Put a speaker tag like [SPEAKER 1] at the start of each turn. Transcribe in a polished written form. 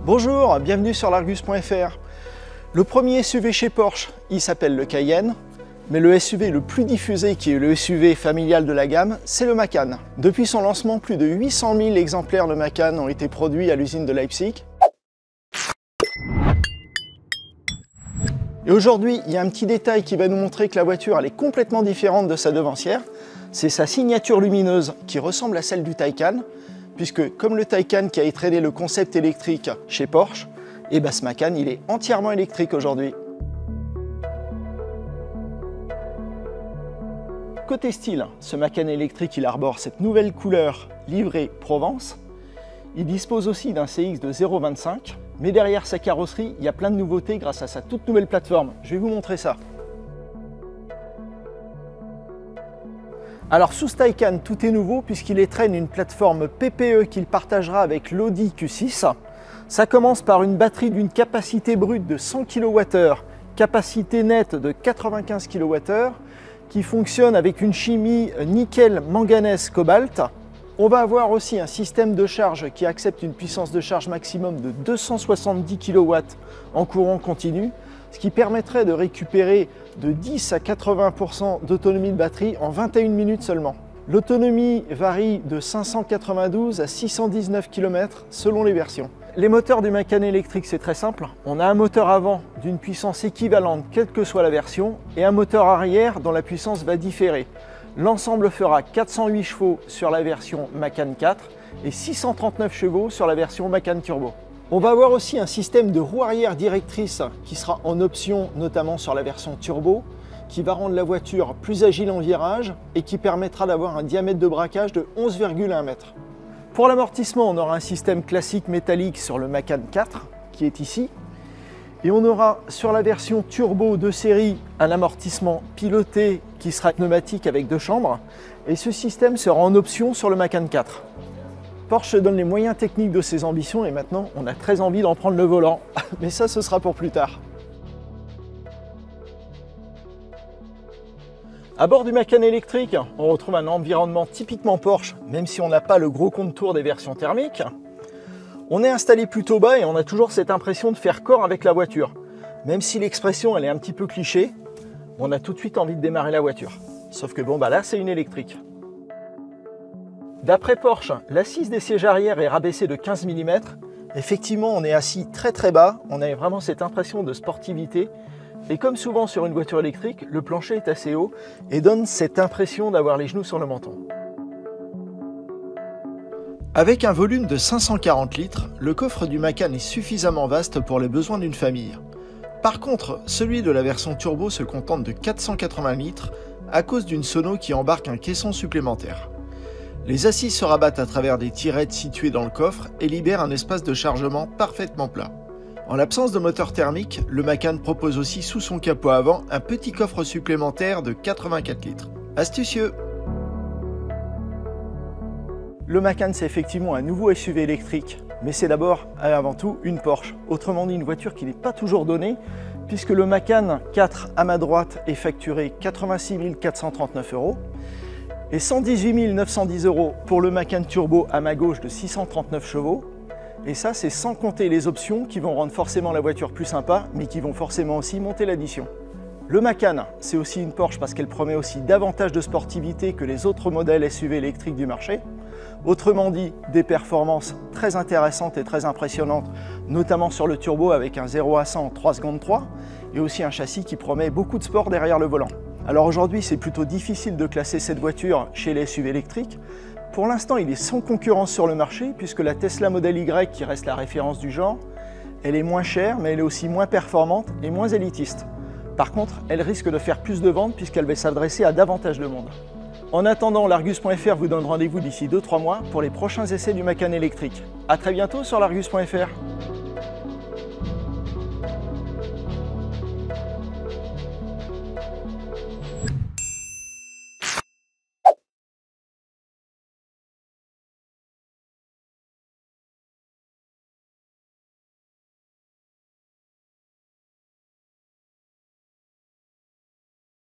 [SPEAKER 1] Bonjour, bienvenue sur l'Argus.fr. Le premier SUV chez Porsche, il s'appelle le Cayenne, mais le SUV le plus diffusé, qui est le SUV familial de la gamme, c'est le Macan. Depuis son lancement, plus de 800 000 exemplaires de Macan ont été produits à l'usine de Leipzig. Et aujourd'hui, il y a un petit détail qui va nous montrer que la voiture elle est complètement différente de sa devancière. C'est sa signature lumineuse qui ressemble à celle du Taycan, puisque comme le Taycan qui a entraîné le concept électrique chez Porsche, et ben ce Macan il est entièrement électrique aujourd'hui. Côté style, ce Macan électrique il arbore cette nouvelle couleur livrée Provence. Il dispose aussi d'un CX de 0,25, mais derrière sa carrosserie, il y a plein de nouveautés grâce à sa toute nouvelle plateforme. Je vais vous montrer ça. Alors sous ce Taycan, tout est nouveau puisqu'il traîne une plateforme PPE qu'il partagera avec l'Audi Q6. Ça commence par une batterie d'une capacité brute de 100 kWh, capacité nette de 95 kWh, qui fonctionne avec une chimie nickel, manganèse, cobalt. On va avoir aussi un système de charge qui accepte une puissance de charge maximum de 270 kW en courant continu, ce qui permettrait de récupérer de 10 à 80% d'autonomie de batterie en 21 minutes seulement. L'autonomie varie de 592 à 619 km selon les versions. Les moteurs du Macan électrique, c'est très simple. On a un moteur avant d'une puissance équivalente quelle que soit la version et un moteur arrière dont la puissance va différer. L'ensemble fera 408 chevaux sur la version Macan 4 et 639 chevaux sur la version Macan Turbo. On va avoir aussi un système de roue arrière directrice qui sera en option notamment sur la version Turbo, qui va rendre la voiture plus agile en virage et qui permettra d'avoir un diamètre de braquage de 11,1 m. Pour l'amortissement, on aura un système classique métallique sur le Macan 4 qui est ici. Et on aura sur la version Turbo de série un amortissement piloté qui sera pneumatique avec 2 chambres. Et ce système sera en option sur le Macan 4. Porsche se donne les moyens techniques de ses ambitions et maintenant on a très envie d'en prendre le volant. Mais ça, ce sera pour plus tard. À bord du Macan électrique, on retrouve un environnement typiquement Porsche, même si on n'a pas le gros contour des versions thermiques. On est installé plutôt bas et on a toujours cette impression de faire corps avec la voiture. Même si l'expression elle est un petit peu cliché, on a tout de suite envie de démarrer la voiture. Sauf que bon, bah là c'est une électrique. D'après Porsche, l'assise des sièges arrière est rabaissée de 15 mm. Effectivement, on est assis très bas, on a vraiment cette impression de sportivité. Et comme souvent sur une voiture électrique, le plancher est assez haut et donne cette impression d'avoir les genoux sur le menton. Avec un volume de 540 litres, le coffre du Macan est suffisamment vaste pour les besoins d'une famille. Par contre, celui de la version Turbo se contente de 480 litres à cause d'une sono qui embarque un caisson supplémentaire. Les assises se rabattent à travers des tirettes situées dans le coffre et libèrent un espace de chargement parfaitement plat. En l'absence de moteur thermique, le Macan propose aussi sous son capot avant un petit coffre supplémentaire de 84 litres. Astucieux! Le Macan, c'est effectivement un nouveau SUV électrique, mais c'est d'abord et avant tout une Porsche. Autrement dit, une voiture qui n'est pas toujours donnée, puisque le Macan 4 à ma droite est facturé 86 439 € et 118 910 € pour le Macan Turbo à ma gauche de 639 chevaux. Et ça, c'est sans compter les options qui vont rendre forcément la voiture plus sympa, mais qui vont forcément aussi monter l'addition. Le Macan, c'est aussi une Porsche parce qu'elle promet aussi davantage de sportivité que les autres modèles SUV électriques du marché. Autrement dit, des performances très intéressantes et très impressionnantes, notamment sur le turbo avec un 0 à 100 en 3 secondes 3, et aussi un châssis qui promet beaucoup de sport derrière le volant. Alors aujourd'hui, c'est plutôt difficile de classer cette voiture chez les SUV électriques. Pour l'instant, il est sans concurrence sur le marché, puisque la Tesla Model Y, qui reste la référence du genre, elle est moins chère, mais elle est aussi moins performante et moins élitiste. Par contre, elle risque de faire plus de ventes puisqu'elle va s'adresser à davantage de monde. En attendant, l'Argus.fr vous donne rendez-vous d'ici 2-3 mois pour les prochains essais du Macan électrique. A très bientôt sur l'Argus.fr.